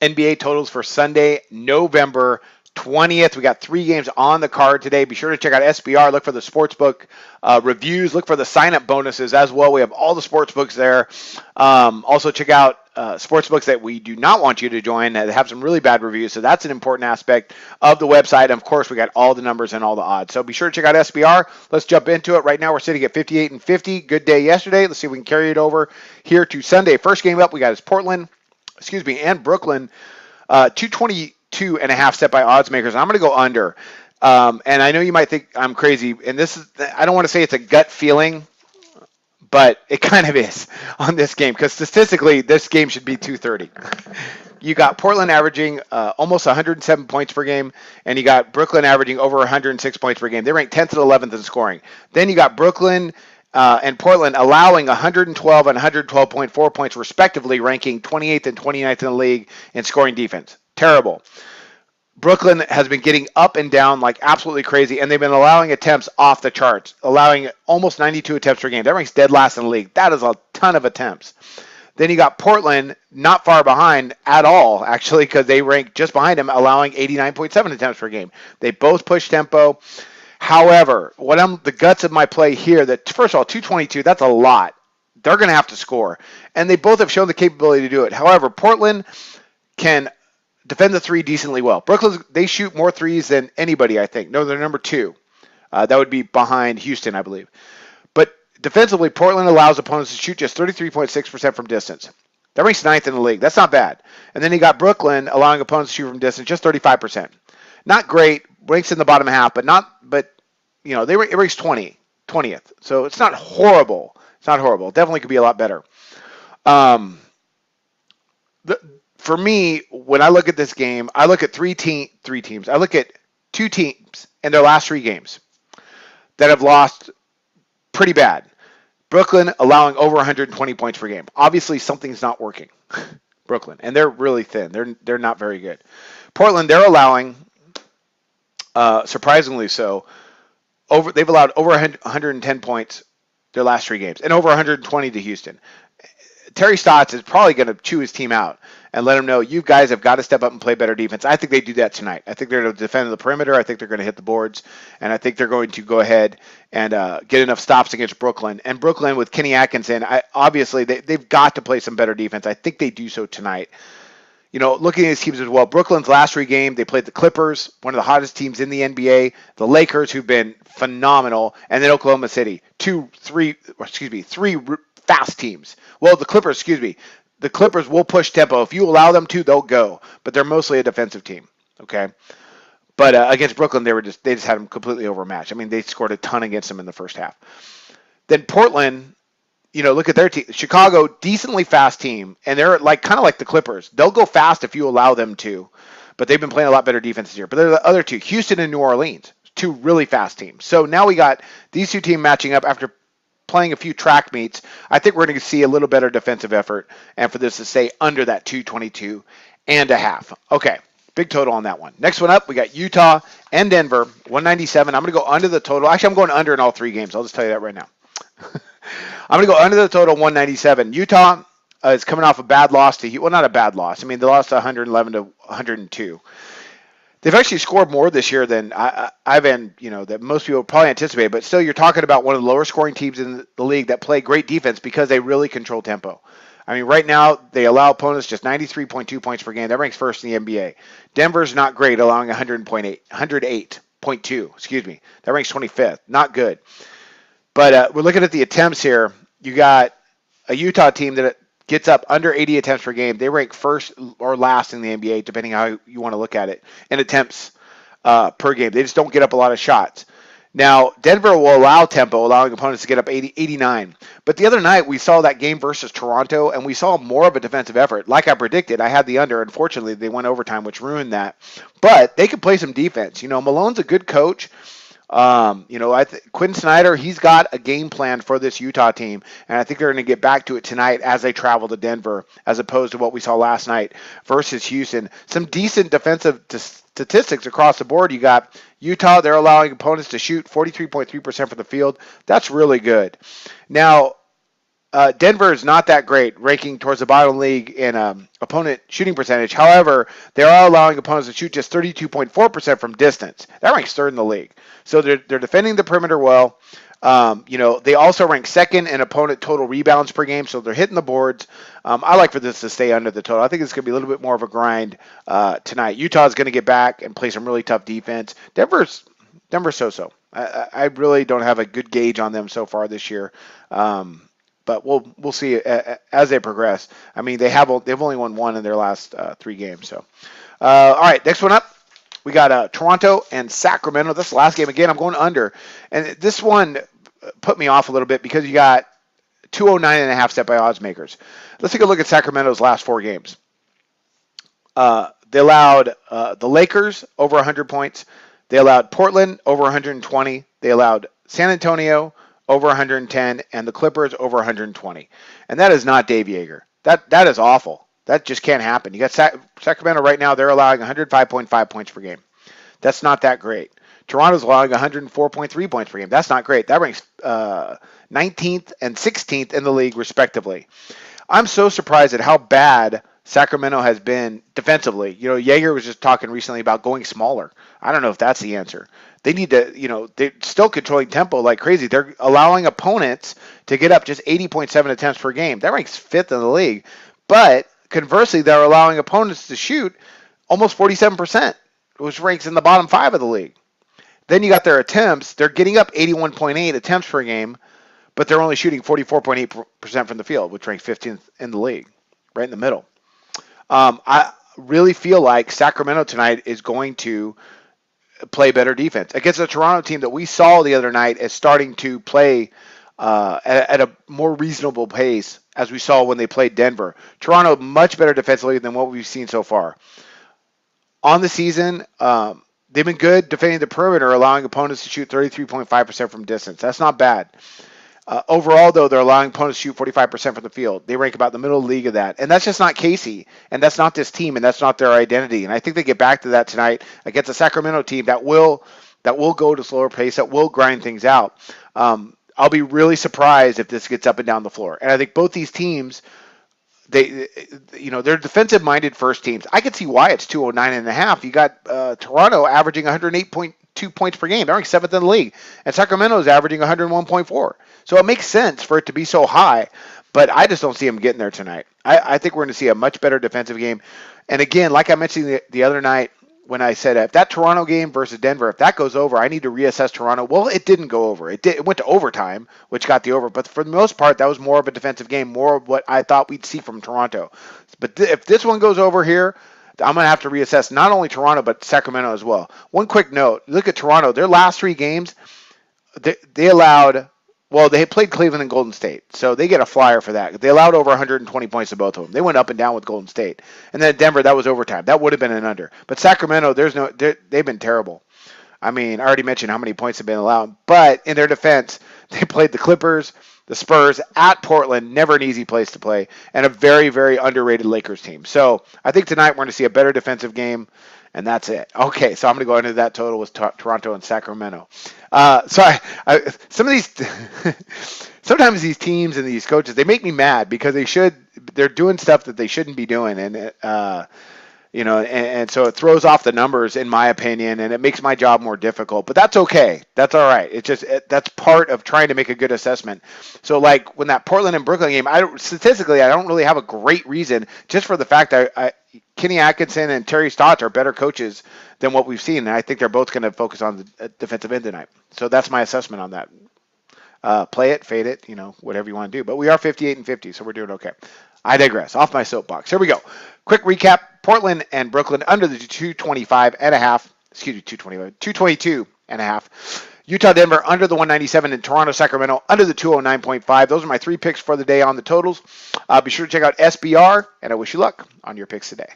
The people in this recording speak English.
NBA totals for Sunday, November 20th. We got 3 games on the card today. Be sure to check out SBR. Look for the sportsbook reviews. Look for the sign-up bonuses as well. We have all the sportsbooks there. Also, check out sportsbooks that we do not want you to join that have some really bad reviews. So that's an important aspect of the website. And of course, we got all the numbers and all the odds. So be sure to check out SBR. Let's jump into it. Right now, we're sitting at 58-50. Good day yesterday. Let's see if we can carry it over here to Sunday. First game up we got is Portland, and Brooklyn. 222.5 set by odds makers. I'm going to go under. And I know you might think I'm crazy. And I don't want to say it's a gut feeling, but it kind of is on this game because statistically, this game should be 230. You got Portland averaging almost 107 points per game, and you got Brooklyn averaging over 106 points per game. They rank 10th and 11th in scoring. Then you got Brooklyn and Portland allowing 112 and 112.4 points respectively, ranking 28th and 29th in the league in scoring defense. Terrible. Brooklyn has been getting up and down like absolutely crazy, and they've been allowing attempts off the charts, allowing almost 92 attempts per game. That ranks dead last in the league. That is a ton of attempts. Then you got Portland not far behind at all, actually, because they rank just behind them, allowing 89.7 attempts per game. They both push tempo. However, the guts of my play here, that first of all, 222, that's a lot. They're going to have to score. And they both have shown the capability to do it. However, Portland can defend the three decently well. Brooklyn, they shoot more threes than anybody, I think. No, they're number 2. That would be behind Houston, I believe. But defensively, Portland allows opponents to shoot just 33.6% from distance. That ranks 9th in the league. That's not bad. And then you got Brooklyn allowing opponents to shoot from distance just 35%. Not great. Ranks in the bottom half, but it ranks 20th. So it's not horrible. It's not horrible. It definitely could be a lot better. For me, when I look at this game, I look at three teams. I look at 2 teams in their last 3 games that have lost pretty bad. Brooklyn allowing over 120 points per game. Obviously, something's not working. Brooklyn, and they're really thin. They're not very good. Portland, they're allowing, surprisingly so, they've allowed over 110 points their last 3 games, and over 120 to Houston. Terry Stotts is probably going to chew his team out and let him know, you guys have got to step up and play better defense. I think they do that tonight. I think they're going to defend the perimeter. I think they're going to hit the boards. And I think they're going to go ahead and get enough stops against Brooklyn. And Brooklyn with Kenny Atkinson, obviously they've got to play some better defense. I think they do so tonight. Looking at these teams as well, Brooklyn's last 3 games, they played the Clippers, one of the hottest teams in the NBA, the Lakers, who've been phenomenal, and then Oklahoma City, 3 fast teams. Well, the Clippers will push tempo. If you allow them to, they'll go, but they're mostly a defensive team, okay? But against Brooklyn, they just had them completely overmatched. I mean, they scored a ton against them in the first half. Then Portland, look at their team. Chicago, decently fast team, and they're kind of like the Clippers. They'll go fast if you allow them to, but they've been playing a lot better defense this year. But they're the other 2, Houston and New Orleans, 2 really fast teams. So now we got these 2 teams matching up after playing a few track meets. I think we're going to see a little better defensive effort, and for this to stay under that 222.5. Okay, big total on that one. Next one up, we got Utah and Denver, 197. I'm going to go under the total. Actually, I'm going under in all 3 games. I'll just tell you that right now. I'm going to go under the total, 197. Utah is coming off a bad loss to, well, not a bad loss. I mean, they lost 111 to 102. They've actually scored more this year than that most people probably anticipate. But still, you're talking about one of the lower scoring teams in the league that play great defense because they really control tempo. I mean, right now, they allow opponents just 93.2 points per game. That ranks first in the NBA. Denver's not great, allowing 108.2. That ranks 25th. Not good. But we're looking at the attempts here. You got a Utah team that gets up under 80 attempts per game. They rank first or last in the NBA, depending how you want to look at it, in attempts per game. They just don't get up a lot of shots. Now, Denver will allow tempo, allowing opponents to get up 89. But the other night, we saw that game versus Toronto, and we saw more of a defensive effort. Like I predicted, I had the under. Unfortunately, they went overtime, which ruined that. But they could play some defense. Malone's a good coach. Quinn Snyder, he's got a game plan for this Utah team, and I think they're going to get back to it tonight as they travel to Denver, as opposed to what we saw last night versus Houston. Some decent defensive statistics across the board. You got Utah, they're allowing opponents to shoot 43.3% from the field. That's really good. Now, Denver is not that great, ranking towards the bottom league in opponent shooting percentage. However, they are allowing opponents to shoot just 32.4% from distance. That ranks third in the league. So they're defending the perimeter well. They also rank second in opponent total rebounds per game, so they're hitting the boards. I like for this to stay under the total. I think it's going to be a little bit more of a grind tonight. Utah's going to get back and play some really tough defense. Denver's so-so. I really don't have a good gauge on them so far this year. But we'll see as they progress. I mean, they've only won one in their last 3 games. So, all right, next one up, we got Toronto and Sacramento. This last game again, I'm going under, and this one put me off a little bit because you got 209.5 set by odds makers. Let's take a look at Sacramento's last 4 games. They allowed the Lakers over 100 points. They allowed Portland over 120. They allowed San Antonio over 110, and the Clippers over 120. And that is not Dave Yeager. That is awful. That just can't happen. You got Sacramento right now, they're allowing 105.5 points per game. That's not that great. Toronto's allowing 104.3 points per game. That's not great. That ranks 19th and 16th in the league, respectively. I'm so surprised at how bad Sacramento has been defensively. Yeager was just talking recently about going smaller. I don't know if that's the answer. They need to, they're still controlling tempo like crazy. They're allowing opponents to get up just 80.7 attempts per game. That ranks 5th in the league. But conversely, they're allowing opponents to shoot almost 47%, which ranks in the bottom 5 of the league. Then you got their attempts. They're getting up 81.8 attempts per game, but they're only shooting 44.8% from the field, which ranks 15th in the league, right in the middle. I really feel like Sacramento tonight is going to play better defense against a Toronto team that we saw the other night as starting to play at a more reasonable pace as we saw when they played Denver. Toronto much better defensively than what we've seen so far. On the season, they've been good defending the perimeter, allowing opponents to shoot 33.5% from distance. That's not bad. Overall, though, they're allowing opponents to shoot 45% from the field. They rank about the middle of the league of that. And that's just not Casey. And that's not this team. And that's not their identity. And I think they get back to that tonight against a Sacramento team that will go to slower pace, that will grind things out. I'll be really surprised if this gets up and down the floor. And I think both these teams, they're defensive-minded first teams. I could see why it's 209.5. You got Toronto averaging 108.2 points per game. They're ranked 7th in the league. And Sacramento is averaging 101.4. So it makes sense for it to be so high, but I just don't see them getting there tonight. I think we're going to see a much better defensive game. And again, like I mentioned the other night when I said if that Toronto game versus Denver, if that goes over, I need to reassess Toronto. Well, it didn't go over. It went to overtime, which got the over. But for the most part, that was more of a defensive game, more of what I thought we'd see from Toronto. But if this one goes over here, I'm going to have to reassess not only Toronto, but Sacramento as well. One quick note, look at Toronto. Their last 3 games, they allowed, well, they played Cleveland and Golden State, so they get a flyer for that. They allowed over 120 points to both of them. They went up and down with Golden State. And then Denver, that was overtime. That would have been an under. But Sacramento, they've been terrible. I mean, I already mentioned how many points have been allowed. But in their defense, they played the Clippers, the Spurs, at Portland, never an easy place to play, and a very, very underrated Lakers team. So I think tonight we're going to see a better defensive game, and that's it. Okay, so I'm going to go into that total with Toronto and Sacramento. Some of these, sometimes these teams and these coaches, they make me mad because they're doing stuff that they shouldn't be doing, and so it throws off the numbers, in my opinion, and it makes my job more difficult. But that's okay. That's all right. That's part of trying to make a good assessment. So, like when that Portland and Brooklyn game, statistically, I don't really have a great reason, just for the fact that Kenny Atkinson and Terry Stotts are better coaches than what we've seen, and I think they're both going to focus on the defensive end tonight. So that's my assessment on that. Play it, fade it, whatever you want to do. But we are 58-50, so we're doing okay. I digress. Off my soapbox. Here we go. Quick recap. Portland and Brooklyn under the 225.5. Excuse me, 222.5. Utah, Denver under the 197, and Toronto, Sacramento under the 209.5. Those are my 3 picks for the day on the totals. Be sure to check out SBR, and I wish you luck on your picks today.